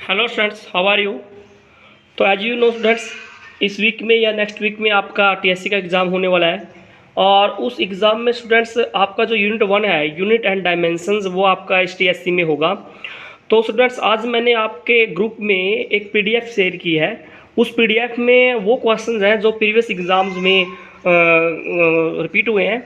Hello students, how are you. तो as you know students, इस week में या नेक्स्ट वीक में आपका टीएससी का एग्ज़ाम होने वाला है और उस एग्ज़ाम में स्टूडेंट्स आपका जो यूनिट 1 है, यूनिट एंड डायमेंशंस, वो आपका इस टीएससी में होगा। तो स्टूडेंट्स आज मैंने आपके ग्रुप में एक पीडीएफ शेयर की है। उस पीडीएफ में वो क्वेश्चंस हैं जो प्रीवियस एग्ज़ाम्स में रिपीट हुए हैं।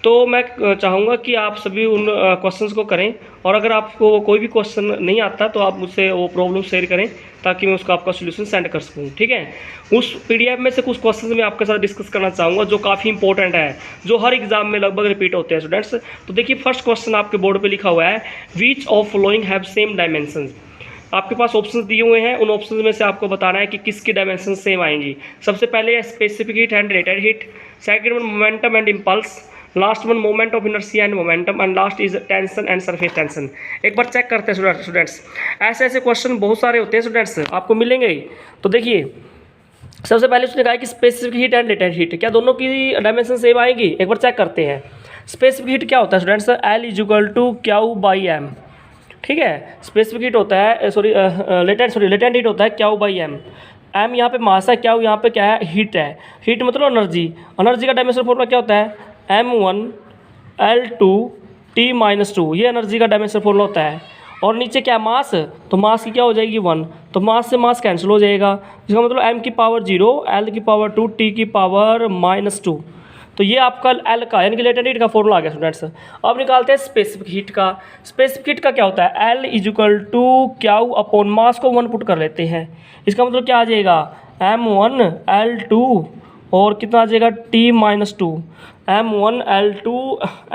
तो मैं चाहूँगा कि आप सभी उन क्वेश्चंस को करें और अगर आपको कोई भी क्वेश्चन नहीं आता तो आप मुझसे वो प्रॉब्लम शेयर करें ताकि मैं उसका आपका सोल्यूशन सेंड कर सकूँ। ठीक है, उस पीडीएफ में से कुछ क्वेश्चंस मैं आपके साथ डिस्कस करना चाहूँगा जो काफ़ी इंपॉर्टेंट है, जो हर एग्जाम में लगभग रिपीट होते हैं स्टूडेंट्स। तो देखिए, फर्स्ट क्वेश्चन आपके बोर्ड पर लिखा हुआ है, which of following have same dimensions. आपके पास ऑप्शंस दिए हुए हैं, उन ऑप्शंस में से आपको बताना है कि किसकी डायमेंशन सेम आएंगी। सबसे पहले है specific heat and related heat, second one momentum and impulse, last one moment of inertia and momentum, and last is tension and surface tension. एक बार चेक करते हैं स्टूडेंट्स, ऐसे ऐसे क्वेश्चन बहुत सारे होते हैं स्टूडेंट्स, आपको मिलेंगे। तो देखिए, सबसे पहले उसने कहा कि specific heat and related heat, क्या दोनों की डायमेंशन सेम आएगी। एक बार चेक करते हैं। स्पेसिफिक हीट क्या होता है students, L is equal to Q by M. ठीक है, स्पेसिफिक हीट होता है लेटेंट हीट होता है क्यू बाई एम। एम यहाँ पे मास है, क्यू यहाँ पे क्या है, हीट है। हीट मतलब एनर्जी। एनर्जी का डायमेंशन फॉर्मूला क्या होता है, m1L2T-2। ये एनर्जी का डायमेंशन फॉर्मूला होता है। और नीचे क्या मास, तो मास की क्या हो जाएगी 1, तो मास से मास कैंसिल हो जाएगा। इसका मतलब m की पावर 0, L की पावर 2, T की पावर -2। तो ये आपका L का यानी कि लेटेंट हीट का फॉर्मूला आ गया स्टूडेंट्स। अब निकालते हैं स्पेसिफिक हीट का। स्पेसिफिक हीट का क्या होता है, L is equal to Q upon mass को 1 पुट कर लेते हैं। इसका मतलब क्या आ जाएगा, m1L2 और कितना आ जाएगा T-2,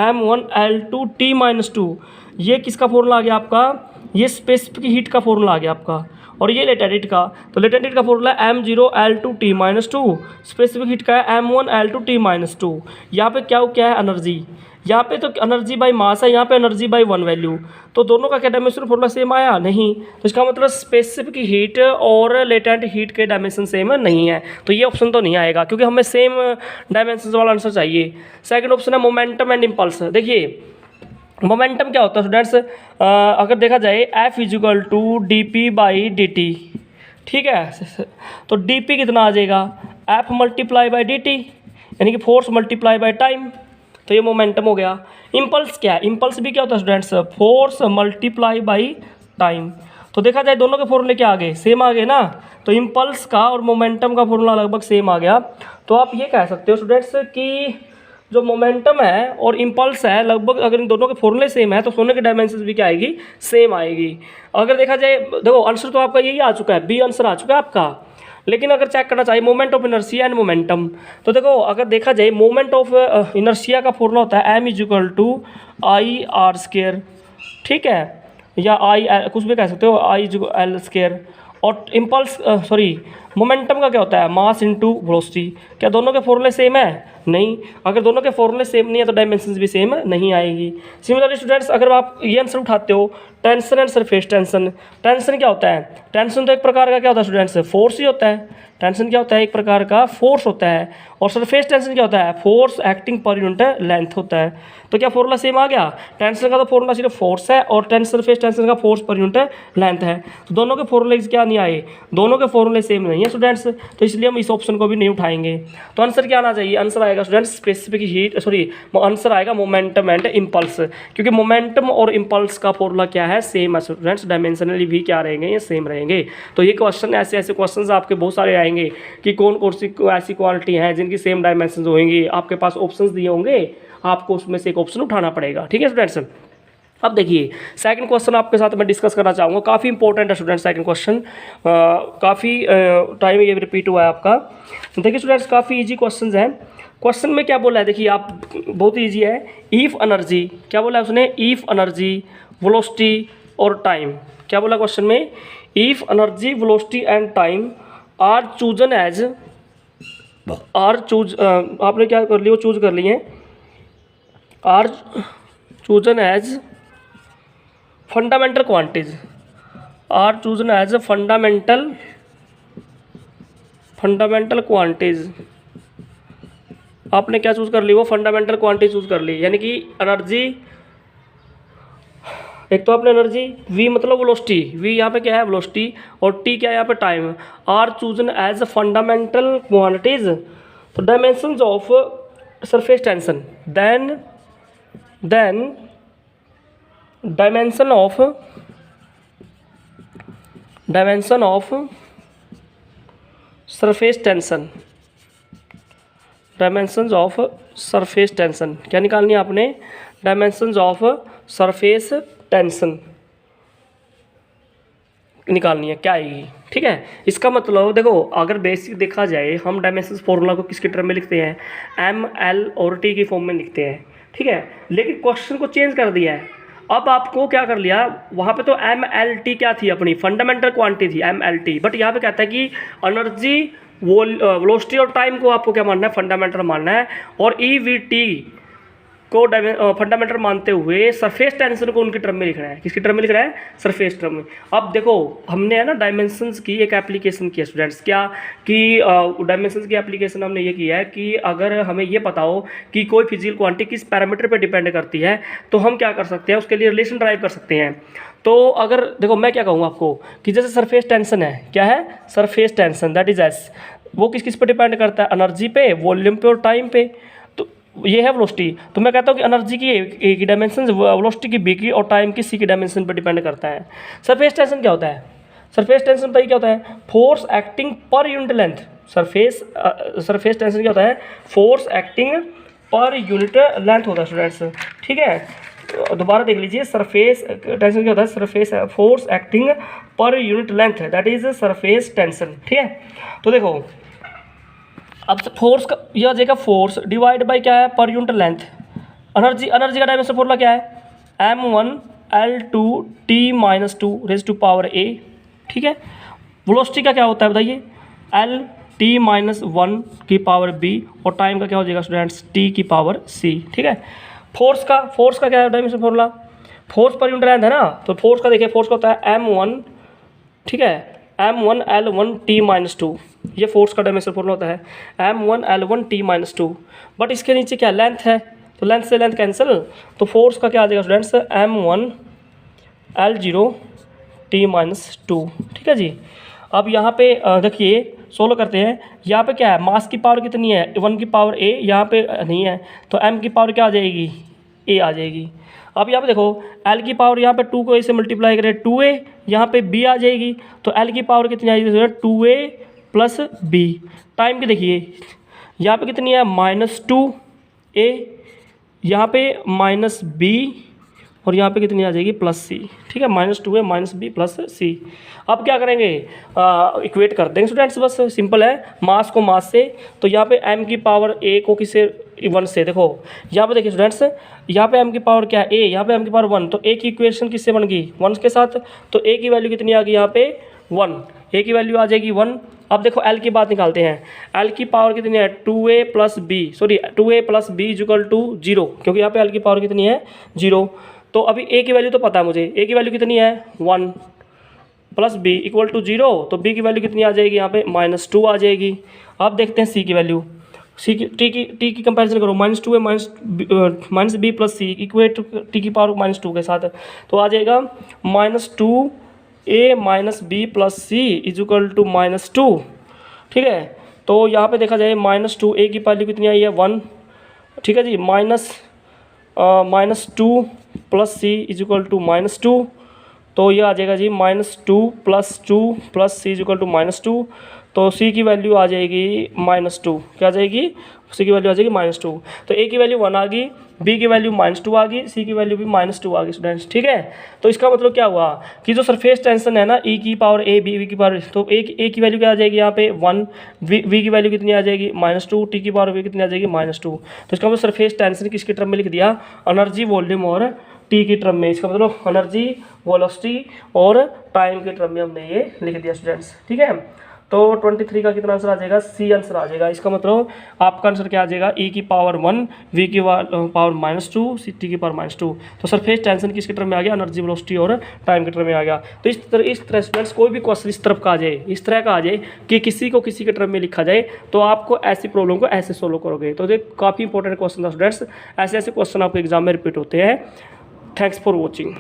m1L2T-2। ये किसका फॉर्मूला आ गया आपका, ये स्पेसिफिक हीट का फॉर्मूला आ गया आपका। और ये लेटेंट हीट का, तो लेटेंट हीट का फॉर्मूला m0L2T-2, स्पेसिफिक हीट का है m1L2T-2। यहाँ पे क्या है एनर्जी, यहाँ पे तो एनर्जी बाई मास है, यहाँ पे एनर्जी बाई 1 वैल्यू। तो दोनों का क्या डायमेंशन फॉर्मूला सेम आया, नहीं। तो इसका मतलब स्पेसिफिक हीट और लेटेंट हीट के डायमेंशन सेम नहीं है, तो ये ऑप्शन तो नहीं आएगा क्योंकि हमें सेम डायमेंशन वाला आंसर चाहिए। सेकंड ऑप्शन है मोमेंटम एंड इम्पल्स। देखिए, मोमेंटम क्या होता है स्टूडेंट्स, अगर देखा जाए F is equal to dp/dt। ठीक है, तो dp कितना आ जाएगा, F मल्टीप्लाई बाई dt, यानी कि फोर्स मल्टीप्लाई बाई टाइम। तो ये मोमेंटम हो गया। इम्पल्स क्या है, इम्पल्स भी क्या होता है students, force multiply by time. तो देखा जाए दोनों के फॉर्मूले क्या आ गए, सेम आ गए ना। तो इम्पल्स का और मोमेंटम का फॉर्मूला लगभग सेम आ गया। तो आप ये कह सकते हो स्टूडेंट्स कि जो मोमेंटम है और इम्पल्स है, लगभग अगर इन दोनों के फॉर्मूले सेम है तो दोनों के डायमेंशंस भी क्या आएगी, सेम आएगी। अगर देखा जाए, देखो आंसर तो आपका यही आ चुका है, बी आंसर आ चुका है आपका। लेकिन अगर चेक करना चाहिए moment of inertia and momentum, तो देखो अगर देखा जाए मोमेंट ऑफ इनर्शिया का फॉर्मूला होता है m is equal to I/r²। ठीक है, या आई कुछ भी कह सकते हो, I/L²। और इम्पल्स मोमेंटम का क्या होता है, मास इंटू वेलोसिटी। क्या दोनों के फॉर्मूले सेम है, नहीं। अगर दोनों के फॉर्मूले सेम नहीं है तो डायमेंशंस भी सेम नहीं आएगी। सिमिलरली स्टूडेंट्स, अगर आप ये आंसर उठाते हो, tension and surface tension. Tension क्या होता है, टेंशन तो एक प्रकार का क्या होता है स्टूडेंट्स, फोर्स ही होता है। टेंशन क्या होता है, एक प्रकार का फोर्स होता है। और सरफेस टेंशन क्या होता है, force acting per unit length होता है। तो क्या फॉर्मूला सेम आ गया, टेंशन का तो फॉर्मूला सिर्फ फोर्स है और सरफेस टेंशन का फोर्स पर यूनिट लेंथ है। तो दोनों के फॉर्मूले क्या नहीं आए, दोनों के फॉर्मूले सेम नहीं है स्टूडेंट्स, तो इसलिए हम इस ऑप्शन को भी नहीं उठाएंगे। तो आंसर क्या आना चाहिए, आंसर आएगा स्टूडेंट्स स्पेसिफिक हीट, आंसर आएगा मोमेंटम एंड इम्पल्स, क्योंकि मोमेंटम और इम्पल्स का फॉर्मूला क्या है, सेम है स्टूडेंट्स। डायमेंशनली भी क्या रहेंगे, ये सेम रहेंगे। तो ये क्वेश्चन ऐसे ऐसे क्वेश्चन आपके बहुत सारे आएंगे कि कौन कौन सी ऐसी क्वालिटी हैं जिनकी सेम डायमेंशन होंगी। आपके पास ऑप्शंस दिए होंगे, आपको उसमें से एक ऑप्शन उठाना पड़ेगा। ठीक है स्टूडेंट्स। अब देखिए, सेकंड क्वेश्चन आपके साथ मैं डिस्कस करना चाहूँगा, काफ़ी इंपॉर्टेंट है स्टूडेंट्स। सेकंड क्वेश्चन काफ़ी टाइम ये रिपीट हुआ है आपका। देखिए स्टूडेंट्स, काफ़ी इजी क्वेश्चन हैं। क्वेश्चन में क्या बोला है, देखिए आप, बहुत ईजी है। ईफ एनर्जी, क्या बोला है उसने, ईफ एनर्जी, वेलोसिटी और टाइम। क्या बोला क्वेश्चन में, if energy, velocity and time are chosen as, आपने क्या कर लिया, वो चूज कर लिए, are chosen as fundamental quantities, are chosen as fundamental quantities. आपने क्या चूज कर ली, वो फंडामेंटल क्वांटिटी चूज कर ली, यानी कि एनर्जी एक तो अपने एनर्जी, v मतलब वेलोसिटी, v यहाँ पे क्या है वेलोसिटी, और t क्या है यहाँ पे time, are chosen as fundamental quantities. तो dimensions of surface tension, then dimension of surface tension, dimensions of surface tension क्या निकालनी है आपने, डायमेंशंस ऑफ सरफेस टेंशन निकालनी है, क्या आएगी, ठीक है। इसका मतलब देखो, अगर बेसिक देखा जाए, हम डायमेंशंस फॉर्मूला को किसके टर्म में लिखते हैं, एम एल और टी की फॉर्म में लिखते हैं, ठीक है। लेकिन क्वेश्चन को चेंज कर दिया है, अब आपको क्या कर लिया, वहाँ पे तो एम एल टी क्या थी, अपनी फंडामेंटल क्वांटिटी थी एम एल टी, बट यहाँ पे कहता है कि एनर्जी, वेलोसिटी और टाइम को आपको क्या मानना है, फंडामेंटल मानना है, और ई वी टी को फंडामेंटल मानते हुए सरफेस टेंशन को उनके टर्म में लिखना है, किसकी टर्म में लिख रहा है, सरफेस टर्म में। अब देखो, हमने है ना डायमेंशंस की एक एप्लीकेशन की है स्टूडेंट्स, क्या कि डायमेंशंस की एप्लीकेशन हमने ये किया है कि अगर हमें ये पता हो कि कोई फिजिकल क्वांटिटी किस पैरामीटर पे डिपेंड करती है, तो हम क्या कर सकते हैं, उसके लिए रिलेशन ड्राइव कर सकते हैं। तो अगर देखो, मैं क्या कहूँ आपको कि जैसे सरफेस टेंशन है, क्या है, surface tension that is S, वो किस किस पे डिपेंड करता है, एनर्जी पे, वॉल्यूम पे और टाइम पे। तो ये है वेलोसिटी, तो मैं कहता हूँ कि एनर्जी की ए की डायमेंशन, वेलोसिटी की बी की, और टाइम की सी की डायमेंशन पर डिपेंड करता है। सरफेस टेंशन क्या होता है, सरफेस टेंशन बताइए क्या होता है, force acting per unit length. Surface tension क्या होता है, force acting per unit length होता है स्टूडेंट्स, ठीक है। दोबारा देख लीजिए, सरफेस टेंशन क्या होता है, surface force acting per unit length, that is surface tension, ठीक है। तो देखो, अब फोर्स का यह आ जाएगा, फोर्स डिवाइड बाई क्या है, पर यूनिट लेंथ। एनर्जी का डायमेंशन फॉर्मूला क्या है, m1l2t-2 raise to power a, ठीक है। वेलोसिटी का क्या होता है बताइए, lt-1 की पावर b, और टाइम का क्या हो जाएगा स्टूडेंट्स, t की पावर c, ठीक है। फोर्स का क्या है dimension formula, force per unit length है ना, तो फोर्स का देखिए, फोर्स का होता है m1, ठीक है, m1l1t-2, ये फोर्स का डायमेंशन फॉर्मूला होता है m1l1t-2। बट इसके नीचे क्या लेंथ है, तो लेंथ से लेंथ कैंसिल, तो फोर्स का क्या आ जाएगा स्टूडेंट्स, m1l0t-2, ठीक है जी। अब यहाँ पे देखिए, सोल्व करते हैं, यहाँ पे क्या है, मास की पावर कितनी है, 1 की पावर a, यहाँ पे नहीं है, तो m की पावर क्या आ जाएगी, a आ जाएगी। अब यहाँ पे देखो, l की पावर यहाँ पे 2 को a से मल्टीप्लाई करें 2a, यहाँ पे b आ जाएगी, तो l की पावर कितनी आएगी, 2a प्लस b। टाइम की देखिए, यहाँ पे कितनी है, -2a, यहाँ पे -b, और यहाँ पे कितनी आ जाएगी, +c, ठीक है, -2a -b +c। अब क्या करेंगे, इक्वेट कर देंगे स्टूडेंट्स, बस सिंपल है, मास को मास से, तो यहाँ पे m की पावर a को किससे, 1 से। देखो यहाँ पे देखिए स्टूडेंट्स, यहाँ पे m की पावर क्या है, a, यहाँ पे m की पावर 1, तो a की इक्वेशन किससे बन गई, 1 के साथ, तो a की वैल्यू कितनी आ गई, यहाँ पे 1, a की वैल्यू आ जाएगी 1। अब देखो l की बात निकालते हैं, l की पावर कितनी है, 2a plus b, sorry 2a plus b equal to 0, क्योंकि यहाँ पे l की पावर कितनी है, 0। तो अभी a की वैल्यू तो पता है मुझे, a की वैल्यू कितनी है, 1 प्लस b इक्वल टू 0, तो b की वैल्यू कितनी आ जाएगी, यहाँ पे -2 आ जाएगी। अब देखते हैं c की वैल्यू, सी की टी की कंपैरिजन करो, -2a minus b plus C equate T की पावर -2 के साथ, तो आ जाएगा -2a minus b plus C is equal to -2, ठीक है। तो यहाँ पे देखा जाए -2a की वैल्यू कितनी आई है, 1, ठीक है जी, -2 plus C is equal to -2, तो ये आ जाएगा जी -2 plus 2 plus C is equal to -2, तो सी की वैल्यू आ जाएगी -2, क्या आ जाएगी, सी की वैल्यू आ जाएगी -2। तो ए की वैल्यू 1 आ गई, बी की वैल्यू -2 आ गई, सी की वैल्यू भी -2 आ गई स्टूडेंट्स, ठीक है। तो इसका मतलब क्या हुआ कि जो सरफेस टेंशन है ना, ई की पावर ए बी की पावर, तो ए की वैल्यू क्या आ जाएगी यहाँ पे 1, वी की वैल्यू कितनी आ जाएगी -2, टी की पावर वी कितनी आ जाएगी -2। तो इसका मतलब सरफेस टेंशन किसके टर्म में लिख दिया, एनर्जी वॉल्यूम और टी की टर्म में, इसका मतलब एनर्जी वेलोसिटी और टाइम के टर्म में हमने ये लिख दिया स्टूडेंट्स, ठीक है। तो 23 का कितना आंसर आ जाएगा, सी आंसर आ जाएगा। इसका मतलब आपका आंसर क्या आ जाएगा, ई की पावर 1, वी की पावर -2, सी टी की पावर -2। तो सरफेस टेंशन किसके टर्म में आ गया, एनर्जी वेलोसिटी और टाइम के टर्म में आ गया। तो इस तरह स्टूडेंट्स कोई भी क्वेश्चन इस तरफ का आ जाए, इस तरह का आ जाए कि किसी को किसी के टर्म में लिखा जाए, तो आपको ऐसी प्रॉब्लम को ऐसे सोल्व करोगे। तो ये काफ़ी इंपॉर्टेंट क्वेश्चन था स्टूडेंट्स, ऐसे ऐसे क्वेश्चन आपके एग्जाम में रिपीट होते हैं। Thanks for watching.